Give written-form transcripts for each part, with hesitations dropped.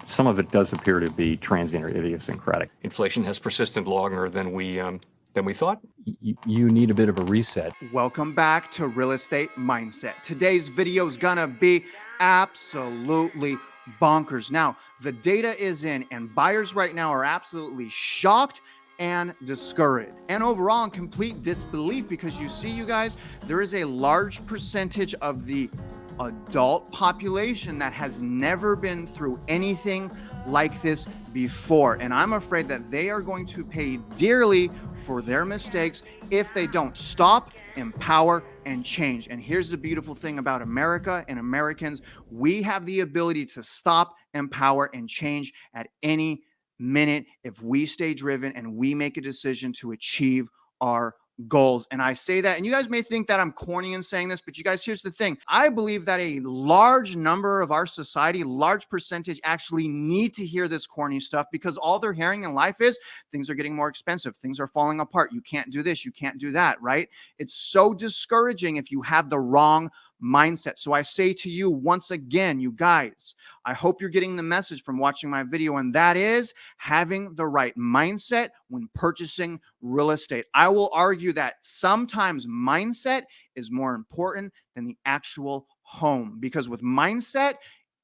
Some of it does appear to be transient or idiosyncratic. Inflation has persisted longer than we thought. You need a bit of a reset. Welcome back to Real Estate Mindset. Today's video is gonna be absolutely bonkers. Now, the data is in, and buyers right now are absolutely shocked and discouraged, and overall in complete disbelief, because you see, you guys, there is a large percentage of the adult population that has never been through anything like this before, and I'm afraid that they are going to pay dearly for their mistakes if they don't stop, empower, and change. And here's the beautiful thing about America and Americans: we have the ability to stop, empower, and change at any minute if we stay driven and we make a decision to achieve our goals. And I say that, and you guys may think that I'm corny in saying this, but you guys, here's the thing. I believe that a large number of our society, large percentage, actually need to hear this corny stuff, because all they're hearing in life is things are getting more expensive, things are falling apart, you can't do this, you can't do that, right? It's so discouraging if you have the wrong mindset. So I say to you once again, you guys, I hope you're getting the message from watching my video, and that is having the right mindset when purchasing real estate. I will argue that sometimes mindset is more important than the actual home, because with mindset,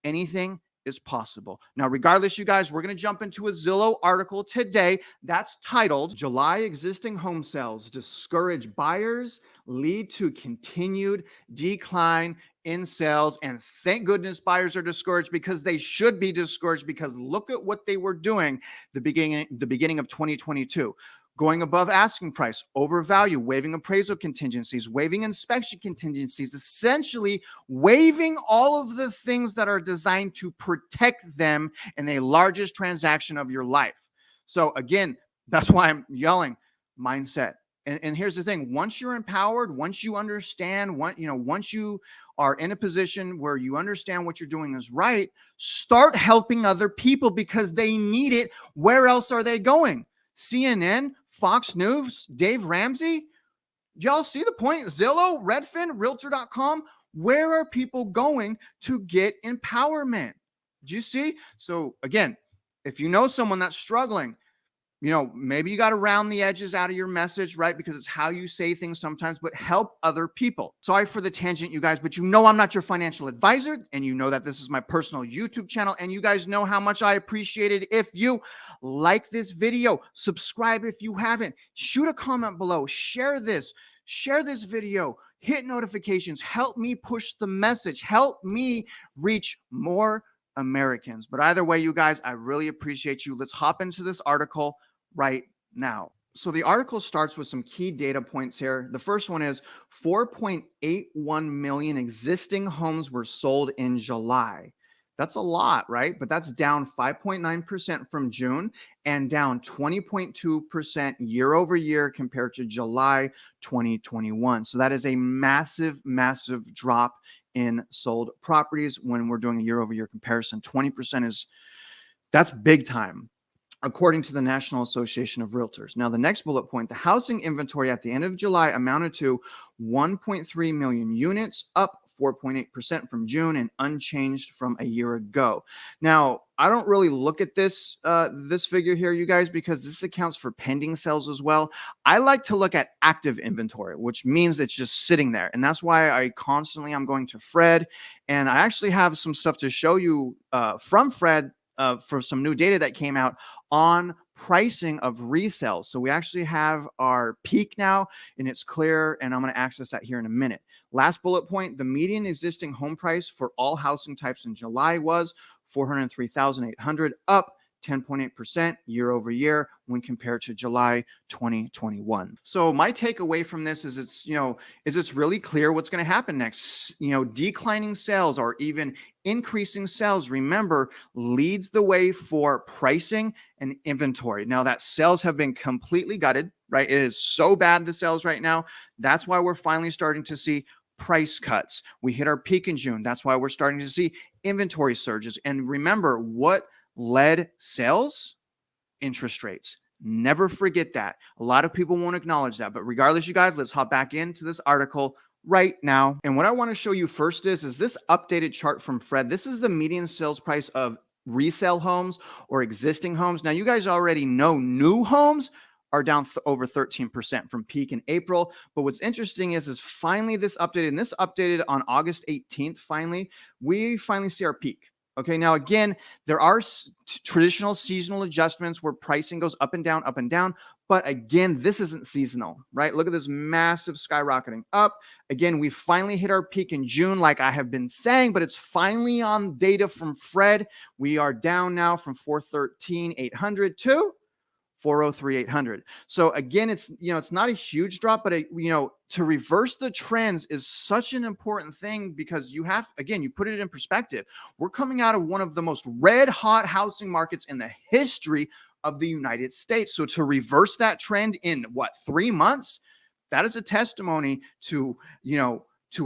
anything is possible. Now, regardless, you guys, we're going to jump into a Zillow article today that's titled "July Existing Home Sales Discourage Buyers, Lead to Continued Decline in Sales." And thank goodness buyers are discouraged, because they should be discouraged, because look at what they were doing the beginning of 2022. Going above asking price, overvalue, waiving appraisal contingencies, waiving inspection contingencies, essentially waiving all of the things that are designed to protect them in the largest transaction of your life. So again, that's why I'm yelling mindset. And here's the thing: once you're empowered, once you understand, once you are in a position where you understand what you're doing is right, start helping other people, because they need it. Where else are they going? CNN, Fox News, Dave Ramsey? Y'all see the point? Zillow, Redfin, Realtor.com. Where are people going to get empowerment? Do you see? So again, if you know someone that's struggling, maybe you got to round the edges out of your message, right? Because it's how you say things sometimes, but help other people. Sorry for the tangent, you guys, but I'm not your financial advisor, and you know that this is my personal YouTube channel, and you guys know how much I appreciate it if you like this video, subscribe if you haven't, shoot a comment below, share this video, hit notifications, help me push the message, help me reach more Americans. But either way, you guys, I really appreciate you. Let's hop into this article right now. So the article starts with some key data points here. The first one is 4.81 million existing homes were sold in July. That's a lot, right? But that's down 5.9% from June and down 20.2% year over year compared to July 2021. So that is a massive, massive drop in sold properties when we're doing a year over year comparison. 20% that's big time, according to the National Association of Realtors. Now, the next bullet point: the housing inventory at the end of July amounted to 1.3 million units, up 4.8% from June and unchanged from a year ago. Now, I don't really look at this figure here, you guys, because this accounts for pending sales as well. I like to look at active inventory, which means it's just sitting there. And that's why I'm going to Fred, and I actually have some stuff to show you from Fred for some new data that came out on pricing of resales. So we actually have our peak now, and it's clear, and I'm going to access that here in a minute. Last bullet point: the median existing home price for all housing types in July was $403,800, up 10.8% year over year when compared to July 2021. So my takeaway from this is it's really clear what's going to happen next. Declining sales or even increasing sales, remember, leads the way for pricing and inventory. Now that sales have been completely gutted, right? It is so bad, the sales right now. That's why we're finally starting to see price cuts. We hit our peak in June. That's why we're starting to see inventory surges. And remember, what led sales? Interest rates. Never forget that. A lot of people won't acknowledge that. But regardless, you guys, let's hop back into this article right now. And what I want to show you first is this updated chart from Fred. This is the median sales price of resale homes or existing homes. Now, you guys already know new homes are down over 13% from peak in April. But what's interesting is finally this updated, and this updated on August 18th. Finally, we finally see our peak. Okay, now again, there are traditional seasonal adjustments where pricing goes up and down, up and down. But again, this isn't seasonal, right? Look at this massive skyrocketing up. Again, we finally hit our peak in June, like I have been saying, but it's finally on data from Fred. We are down now from 413,800 to 403,800. So again, it's not a huge drop, but to reverse the trends is such an important thing because you put it in perspective. We're coming out of one of the most red hot housing markets in the history of the United States. So to reverse that trend in 3 months, that is a testimony to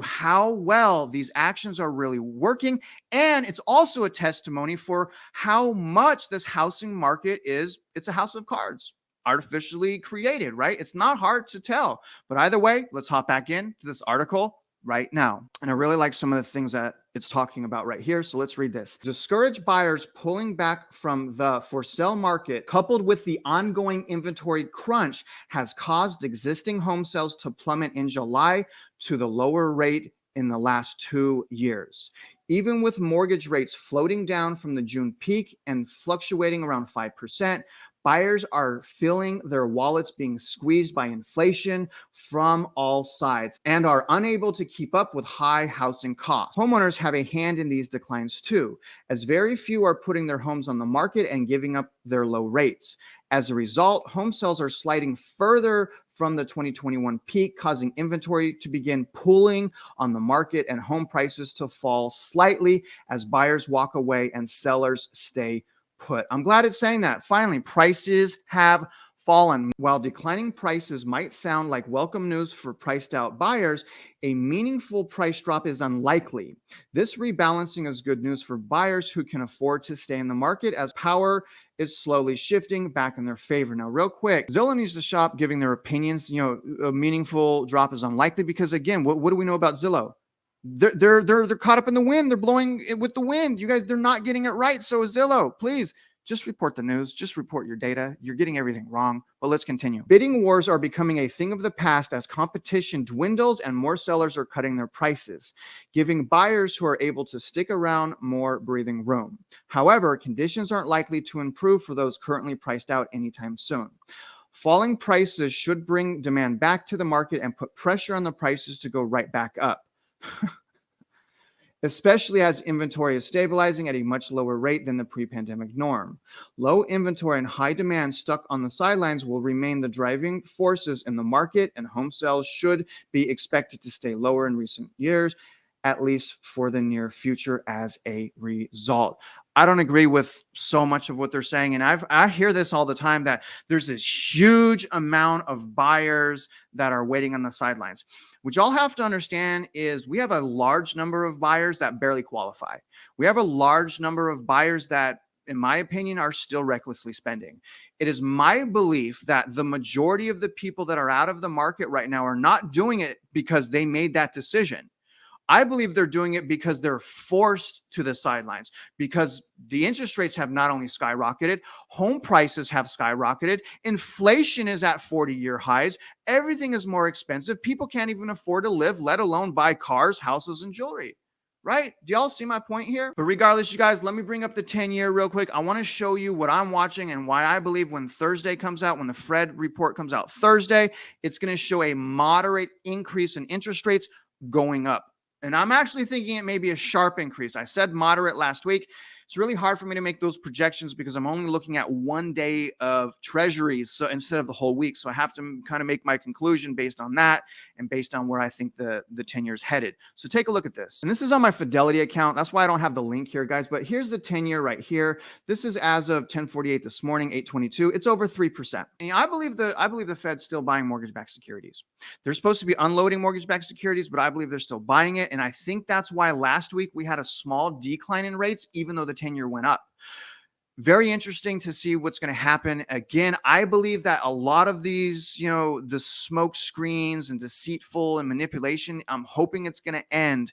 how well these actions are really working. And it's also a testimony for how much this housing market it's a house of cards, artificially created, right? It's not hard to tell. But either way, let's hop back into this article right now. And I really like some of the things that it's talking about right here. So let's read this. Discouraged buyers pulling back from the for sale market, coupled with the ongoing inventory crunch, has caused existing home sales to plummet in July to the lower rate in the last 2 years. Even with mortgage rates floating down from the June peak and fluctuating around 5%, buyers are feeling their wallets being squeezed by inflation from all sides and are unable to keep up with high housing costs. Homeowners have a hand in these declines too, as very few are putting their homes on the market and giving up their low rates. As a result, home sales are sliding further from the 2021 peak, causing inventory to begin pooling on the market and home prices to fall slightly as buyers walk away and sellers stay put. I'm glad it's saying that. Finally, prices have fallen. While declining prices might sound like welcome news for priced out buyers, a meaningful price drop is unlikely. This rebalancing is good news for buyers who can afford to stay in the market as power is slowly shifting back in their favor. Now, real quick, Zillow needs to stop giving their opinions. A meaningful drop is unlikely because, again, what do we know about Zillow? They're caught up in the wind. They're blowing it with the wind. You guys, they're not getting it right. So Zillow, please just report the news. Just report your data. You're getting everything wrong. But let's continue. Bidding wars are becoming a thing of the past as competition dwindles and more sellers are cutting their prices, giving buyers who are able to stick around more breathing room. However, conditions aren't likely to improve for those currently priced out anytime soon. Falling prices should bring demand back to the market and put pressure on the prices to go right back up. Especially as inventory is stabilizing at a much lower rate than the pre-pandemic norm. Low inventory and high demand stuck on the sidelines will remain the driving forces in the market, and home sales should be expected to stay lower in recent years, at least for the near future as a result. I don't agree with so much of what they're saying. And I hear this all the time that there's this huge amount of buyers that are waiting on the sidelines. What y'all have to understand is we have a large number of buyers that barely qualify. We have a large number of buyers that, in my opinion, are still recklessly spending. It is my belief that the majority of the people that are out of the market right now are not doing it because they made that decision. I believe they're doing it because they're forced to the sidelines, because the interest rates have not only skyrocketed, home prices have skyrocketed, inflation is at 40-year highs, everything is more expensive, people can't even afford to live, let alone buy cars, houses, and jewelry. Right? Do y'all see my point here? But regardless, you guys, let me bring up the 10-year real quick. I want to show you what I'm watching and why I believe when Thursday comes out, when the Fed report comes out Thursday, it's going to show a moderate increase in interest rates going up. And I'm actually thinking it may be a sharp increase. I said moderate last week. It's really hard for me to make those projections because I'm only looking at 1 day of treasuries, so instead of the whole week. So I have to kind of make my conclusion based on that and based on where I think the 10-year is headed. So take a look at this. And this is on my Fidelity account. That's why I don't have the link here, guys. But here's the 10-year right here. This is as of 10:48 this morning, 8:22. It's over 3%. And I believe the Fed's still buying mortgage-backed securities. They're supposed to be unloading mortgage-backed securities, but I believe they're still buying it. And I think that's why last week we had a small decline in rates, even though the 10-year went up. Very interesting to see what's going to happen. Again, I believe that a lot of these, the smoke screens and deceitful and manipulation, I'm hoping it's going to end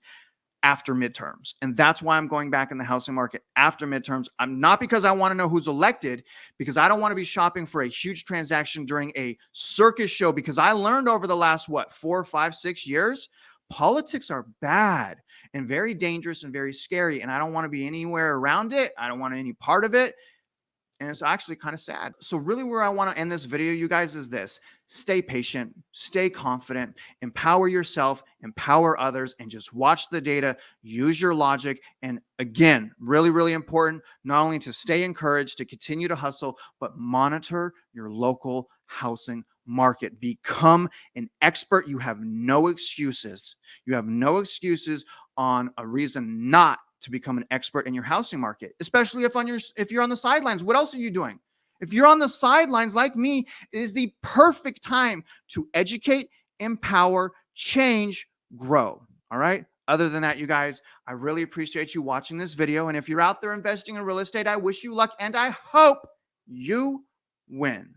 after midterms. And that's why I'm going back in the housing market after midterms. I'm not because I want to know who's elected, because I don't want to be shopping for a huge transaction during a circus show, because I learned over the last, 4, 5, 6 years, politics are bad and very dangerous and very scary. And I don't want to be anywhere around it. I don't want any part of it. And it's actually kind of sad. So really where I want to end this video, you guys, is this: stay patient, stay confident, empower yourself, empower others, and just watch the data, use your logic. And again, really, really important, not only to stay encouraged, to continue to hustle, but monitor your local housing market. Become an expert. You have no excuses. You have no excuses on a reason not to become an expert in your housing market, especially if you're on the sidelines. What else are you doing? If you're on the sidelines like me, it is the perfect time to educate, empower, change, grow. All right. Other than that, you guys, I really appreciate you watching this video. And if you're out there investing in real estate, I wish you luck and I hope you win.